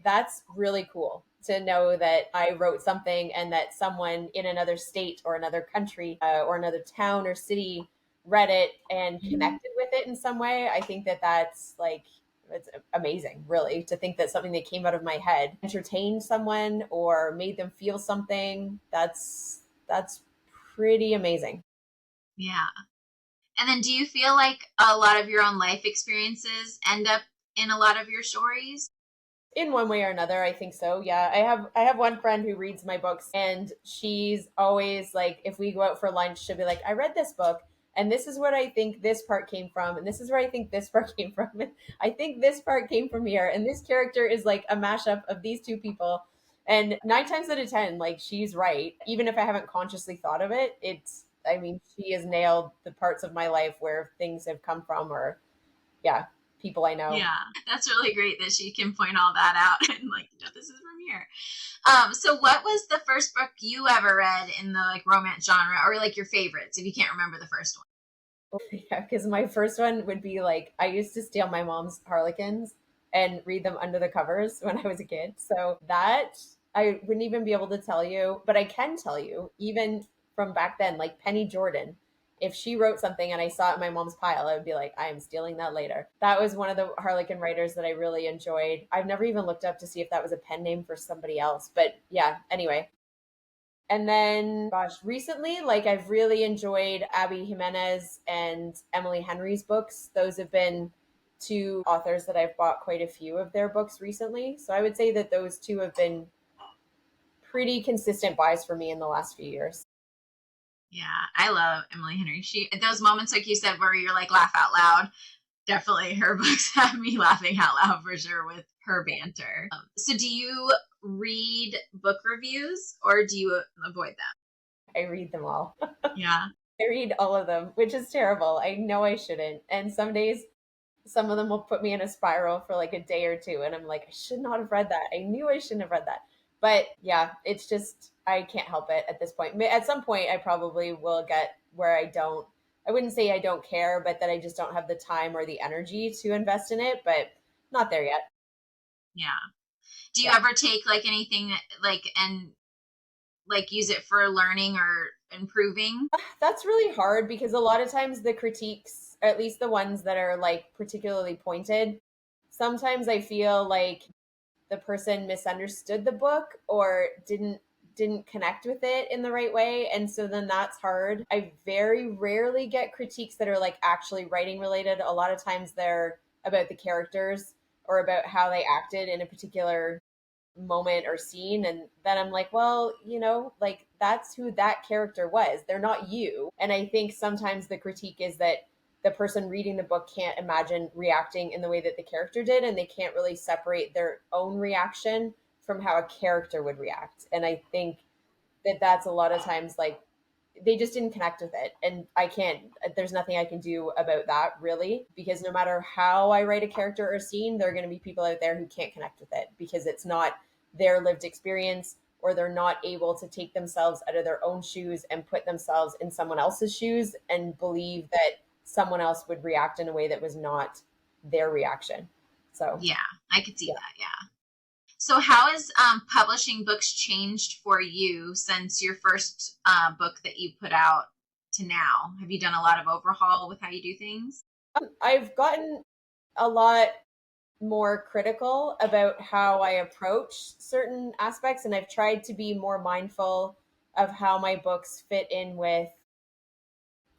That's really cool to know that I wrote something and that someone in another state or another country or another town or city read it and connected with it in some way. I think that that's like, it's amazing, really, to think that something that came out of my head entertained someone or made them feel something. That's pretty amazing. Yeah. And then do you feel like a lot of your own life experiences end up in a lot of your stories? In one way or another, I think so. Yeah, I have one friend who reads my books, and she's always like, if we go out for lunch, she'll be like, I read this book, and this is what I think this part came from, and this is where I think this part came from, and I think this part came from here, and this character is like a mashup of these two people. And 9 times out of 10, like, she's right. Even if I haven't consciously thought of it, it's, I mean, she has nailed the parts of my life where things have come from, or yeah, people I know. Yeah, that's really great that she can point all that out and like, this is from here. So what was the first book you ever read in the like romance genre, or like your favorites if you can't remember the first one? Yeah, because my first one would be like, I used to steal my mom's Harlequins and read them under the covers when I was a kid. So that I wouldn't even be able to tell you, but I can tell you, even from back then, like Penny Jordan, if she wrote something and I saw it in my mom's pile, I would be like, I am stealing that later. That was one of the Harlequin writers that I really enjoyed. I've never even looked up to see if that was a pen name for somebody else. But yeah, anyway, and then, gosh, recently, like I've really enjoyed Abby Jimenez and Emily Henry's books. Those have been two authors that I've bought quite a few of their books recently. So I would say that those two have been pretty consistent buys for me in the last few years. Yeah, I love Emily Henry. She those moments like you said where you're like laugh out loud. Definitely her books have me laughing out loud for sure with her banter. So do you read book reviews or do you avoid them? I read them all. Yeah. I read all of them, which is terrible. I know I shouldn't. And some days, some of them will put me in a spiral for like a day or two. And I'm like, I should not have read that. I knew I shouldn't have read that. But yeah, it's just, I can't help it at this point. At some point, I probably will get where I wouldn't say I don't care, but that I just don't have the time or the energy to invest in it. But not there yet. Yeah. Do you Yeah. ever take like anything like and like use it for learning or improving? That's really hard because a lot of times the critiques, at least the ones that are like particularly pointed, sometimes I feel like the person misunderstood the book or didn't connect with it in the right way, and so then that's hard. I very rarely get critiques that are like actually writing related. A lot of times they're about the characters or about how they acted in a particular moment or scene, and then I'm like, well, like that's who that character was. They're not you. And I think sometimes the critique is that the person reading the book can't imagine reacting in the way that the character did, and they can't really separate their own reaction from how a character would react. And I think that that's a lot of times like they just didn't connect with it, and I can't, there's nothing I can do about that really, because no matter how I write a character or scene, there are going to be people out there who can't connect with it because it's not their lived experience, or they're not able to take themselves out of their own shoes and put themselves in someone else's shoes and believe that someone else would react in a way that was not their reaction. So Yeah, I could see yeah. that. Yeah. So, how has publishing books changed for you since your first book that you put out to now? Have you done a lot of overhaul with how you do things? I've gotten a lot more critical about how I approach certain aspects, and I've tried to be more mindful of how my books fit in with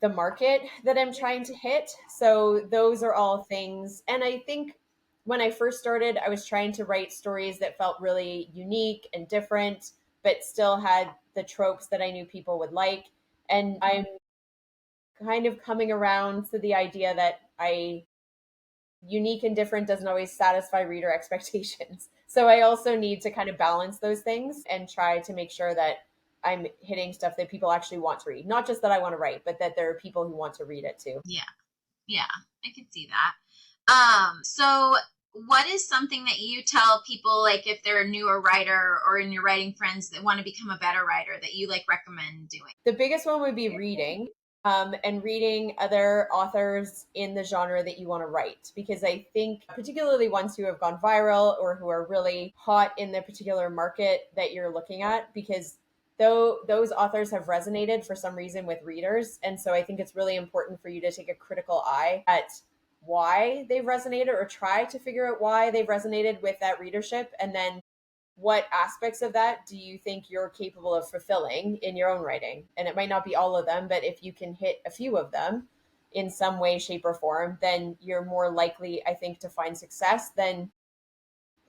the market that I'm trying to hit. So those are all things. And I think when I first started, I was trying to write stories that felt really unique and different, but still had the tropes that I knew people would like. And I'm kind of coming around to the idea that I unique and different doesn't always satisfy reader expectations. So I also need to kind of balance those things and try to make sure that I'm hitting stuff that people actually want to read. Not just that I want to write, but that there are people who want to read it too. Yeah, yeah, I can see that. So what is something that you tell people, like if they're a newer writer or in your writing friends that want to become a better writer, that you like recommend doing? The biggest one would be reading. And reading other authors in the genre that you want to write. Because I think, particularly ones who have gone viral or who are really hot in the particular market that you're looking at, because though those authors have resonated for some reason with readers. And so I think it's really important for you to take a critical eye at why they've resonated, or try to figure out why they've resonated with that readership, and then what aspects of that do you think you're capable of fulfilling in your own writing? And it might not be all of them, but if you can hit a few of them in some way, shape, or form, then you're more likely, I think, to find success than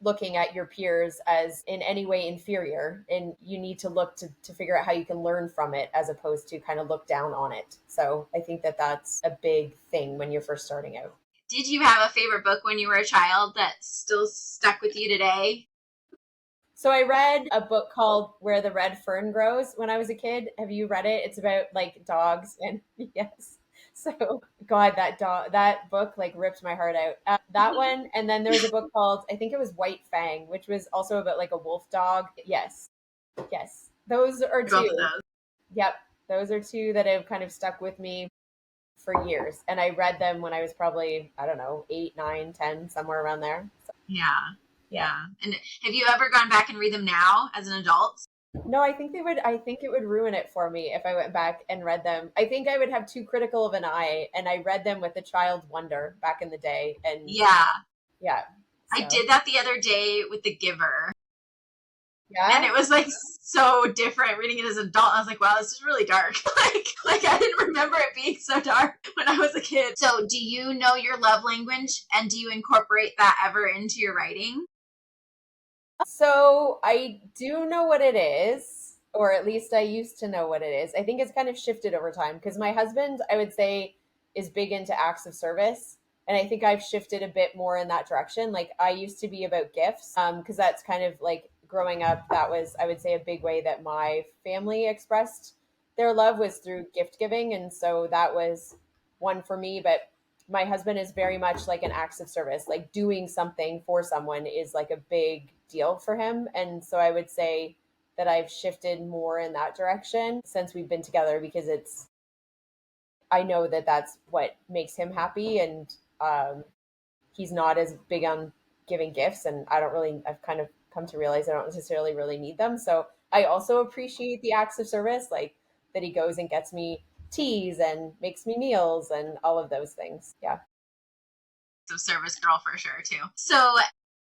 looking at your peers as in any way inferior. And you need to look to figure out how you can learn from it as opposed to kind of look down on it. So I think that that's a big thing when you're first starting out. Did you have a favorite book when you were a child that still stuck with you today? So I read a book called Where the Red Fern Grows when I was a kid. Have you read it? It's about like dogs and yes. So God, that book like ripped my heart out. That one, and then there was a book called, I think it was White Fang, which was also about like a wolf dog. Yes, yes, those are Both of two. those. Yep, those are two that have kind of stuck with me for years. And I read them when I was probably, I don't know, 8, 9, 10, somewhere around there. So, Yeah. yeah. Yeah. And have you ever gone back and read them now as an adult? No, I think it would ruin it for me if I went back and read them. I think I would have too critical of an eye, and I read them with a child's wonder back in the day. And Yeah. yeah. I So did that the other day with The Giver. And yeah. it was like so different reading it as an adult. I was like, wow, this is really dark. like I didn't remember it being so dark when I was a kid. So do you know your love language, and do you incorporate that ever into your writing? So I do know what it is, or at least I used to know what it is. I think it's kind of shifted over time because my husband, I would say, is big into acts of service. And I think I've shifted a bit more in that direction. Like I used to be about gifts, because that's kind of like growing up, that was, I would say, a big way that my family expressed their love was through gift giving. And so that was one for me. But my husband is very much like an acts of service, like doing something for someone is like a big deal for him. And so I would say that I've shifted more in that direction since we've been together, because it's, I know that that's what makes him happy. And he's not as big on giving gifts. And I've kind of come to realize I don't necessarily really need them. So I also appreciate the acts of service, like that he goes and gets me teas and makes me meals and all of those things. Yeah. So service girl for sure too. So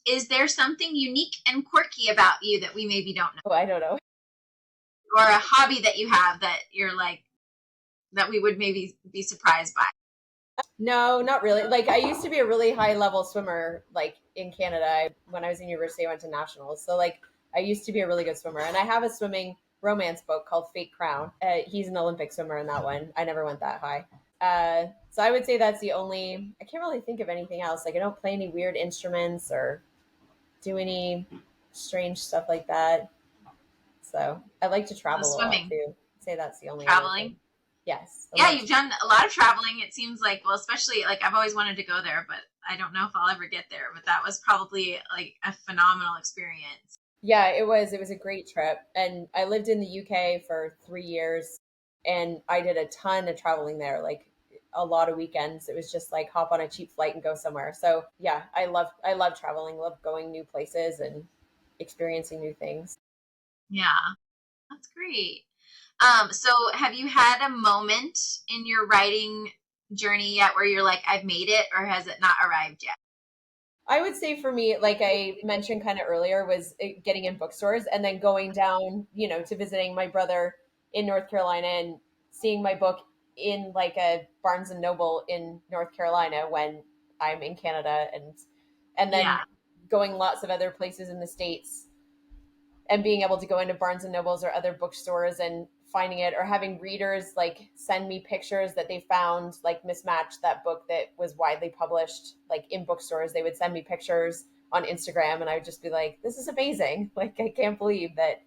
is there something unique and quirky about you that we maybe don't know? Oh, I don't know. Or a hobby that you have that you're like, that we would maybe be surprised by? No, not really. Like I used to be a really high level swimmer, like in Canada. When I was in university, I went to nationals. So like I used to be a really good swimmer, and I have a swimming romance book called Fake Crown. He's an Olympic swimmer in that one. I never went that high. So I would say that's the only. I can't really think of anything else. Like I don't play any weird instruments or do any strange stuff like that. So I like to The travel a lot swimming, too. I'd say that's the only other thing. traveling. Yes, I Yeah, love you've done a lot of traveling. It seems like, well, especially like I've always wanted to go there, but I don't know if I'll ever get there. But that was probably like a phenomenal experience. Yeah, it was. It was a great trip. And I lived in the UK for 3 years and I did a ton of traveling there, like a lot of weekends. It was just like hop on a cheap flight and go somewhere. So yeah, I love traveling, love going new places and experiencing new things. Yeah, that's great. So have you had a moment in your writing journey yet where you're like, I've made it, or has it not arrived yet? I would say for me, like I mentioned kind of earlier, was getting in bookstores and then going down, to visiting my brother in North Carolina and seeing my book in like a Barnes and Noble in North Carolina when I'm in Canada, and then Yeah. going lots of other places in the States and being able to go into Barnes and Nobles or other bookstores and finding it, or having readers like send me pictures that they found like mismatched that book that was widely published like in bookstores. They would send me pictures on Instagram and I would just be like, this is amazing. Like I can't believe that,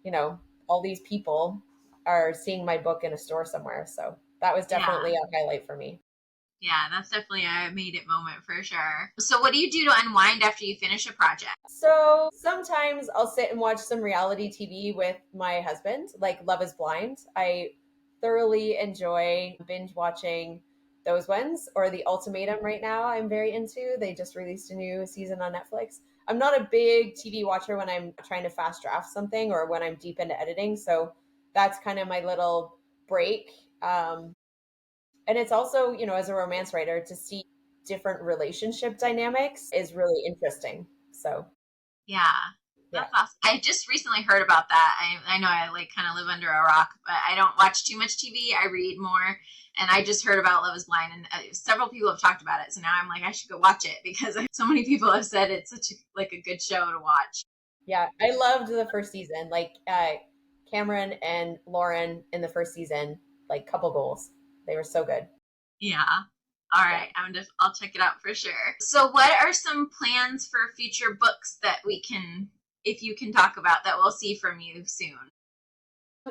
you know, all these people are seeing my book in a store somewhere. So that was Yeah. definitely a highlight for me. Yeah, that's definitely a made it moment for sure. So what do you do to unwind after you finish a project? So sometimes I'll sit and watch some reality TV with my husband, like Love is Blind. I thoroughly enjoy binge watching those ones, or The Ultimatum right now, I'm very into. They just released a new season on Netflix. I'm not a big TV watcher when I'm trying to fast draft something or when I'm deep into editing. So that's kind of my little break. And it's also, as a romance writer, to see different relationship dynamics is really interesting. So, Yeah, yeah. that's awesome. I just recently heard about that. I know I like kind of live under a rock, but I don't watch too much TV. I read more, and I just heard about Love Is Blind, and several people have talked about it. So now I'm like, I should go watch it because so many people have said it's such a good show to watch. Yeah, I loved the first season. Like Cameron and Lauren in the first season, like couple goals. They were so good. Yeah. All Yeah. right, I'll check it out for sure. So what are some plans for future books that we can, if you can talk about, that we'll see from you soon?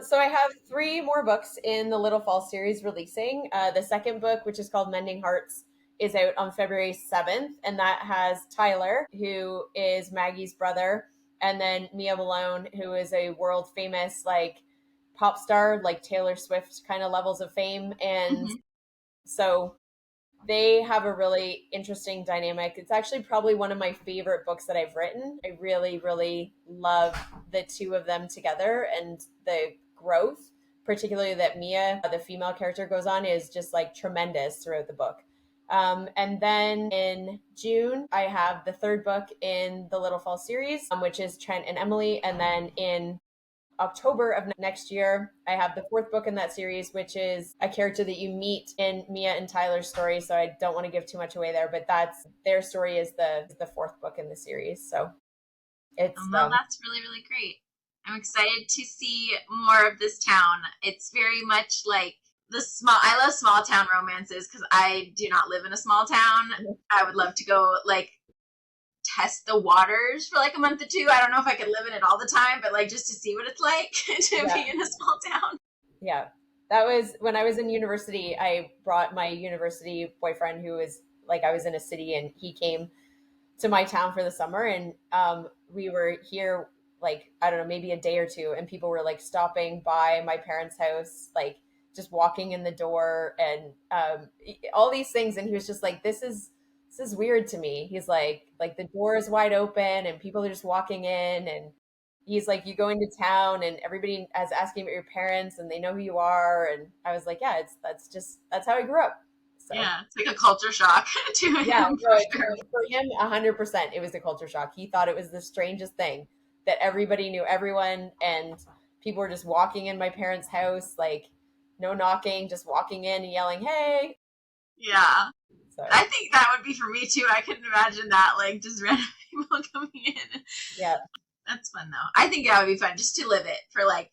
So I have three more books in the Little Falls series releasing. The second book, which is called Mending Hearts, is out on February 7th, and that has Tyler, who is Maggie's brother, and then Mia Malone, who is a world famous like pop star, like Taylor Swift kind of levels of fame. And Hmm. so they have a really interesting dynamic. It's actually probably one of my favorite books that I've written. I really, really love the two of them together, and the growth, particularly that Mia, the female character, goes on, is just like tremendous throughout the book. And then in June, I have the third book in the Little Fall series, which is Trent and Emily. And then in October of next year, I have the fourth book in that series, which is a character that you meet in Mia and Tyler's story. So I don't want to give too much away there, but that's their story is the fourth book in the series. So it's Well, that's really, really great. I'm excited to see more of this town. It's very much like I love small town romances because I do not live in a small town. I would love to go like test the waters for like a month or two. I don't know if I could live in it all the time, but like just to see what it's like to yeah, be in a small town. yeah. That was when I was in university. I brought my university boyfriend, who was like I was in a city, and he came to my town for the summer, and we were here like I don't know, maybe a day or two, and people were like stopping by my parents' house, like just walking in the door, and all these things, and he was just like, this is weird to me. He's like the door is wide open and people are just walking in, and he's like, you go into town and everybody is asking about your parents and they know who you are. And I was like, yeah, that's how I grew up. So Yeah, it's like a culture shock to yeah, him no, for sure. for him, 100%, it was a culture shock. He thought it was the strangest thing that everybody knew everyone, and people were just walking in my parents' house, like no knocking, just walking in and yelling, "Hey!" Yeah. So I think that would be for me too. I couldn't imagine that, like just random people coming in. yeah, That's fun though. I think that would be fun just to live it for like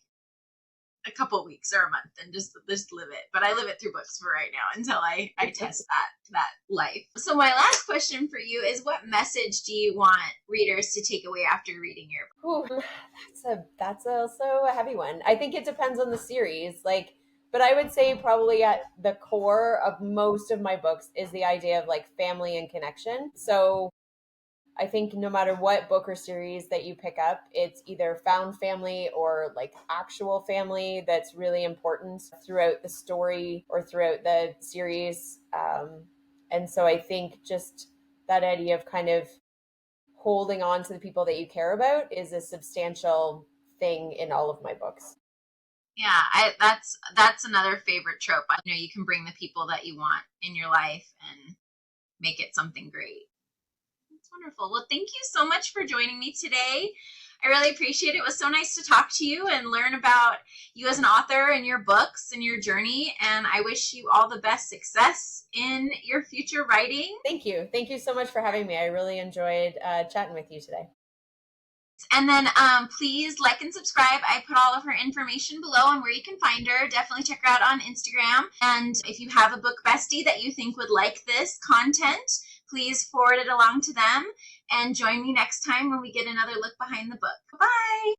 a couple of weeks or a month and just live it. But I live it through books for right now until I test that life. So my last question for you is, what message do you want readers to take away after reading your book? ooh, that's also a heavy one. I think it depends on the series, like. But I would say probably at the core of most of my books is the idea of like family and connection. So I think no matter what book or series that you pick up, it's either found family or like actual family that's really important throughout the story or throughout the series. And so I think just that idea of kind of holding on to the people that you care about is a substantial thing in all of my books. Yeah, that's another favorite trope. I know you can bring the people that you want in your life and make it something great. That's wonderful. Well, thank you so much for joining me today. I really appreciate it. It was so nice to talk to you and learn about you as an author and your books and your journey. And I wish you all the best success in your future writing. Thank you. Thank you so much for having me. I really enjoyed chatting with you today. And then please like and subscribe. I put all of her information below on where you can find her. Definitely check her out on Instagram. And if you have a book bestie that you think would like this content, please forward it along to them and join me next time when we get another look behind the book. Bye.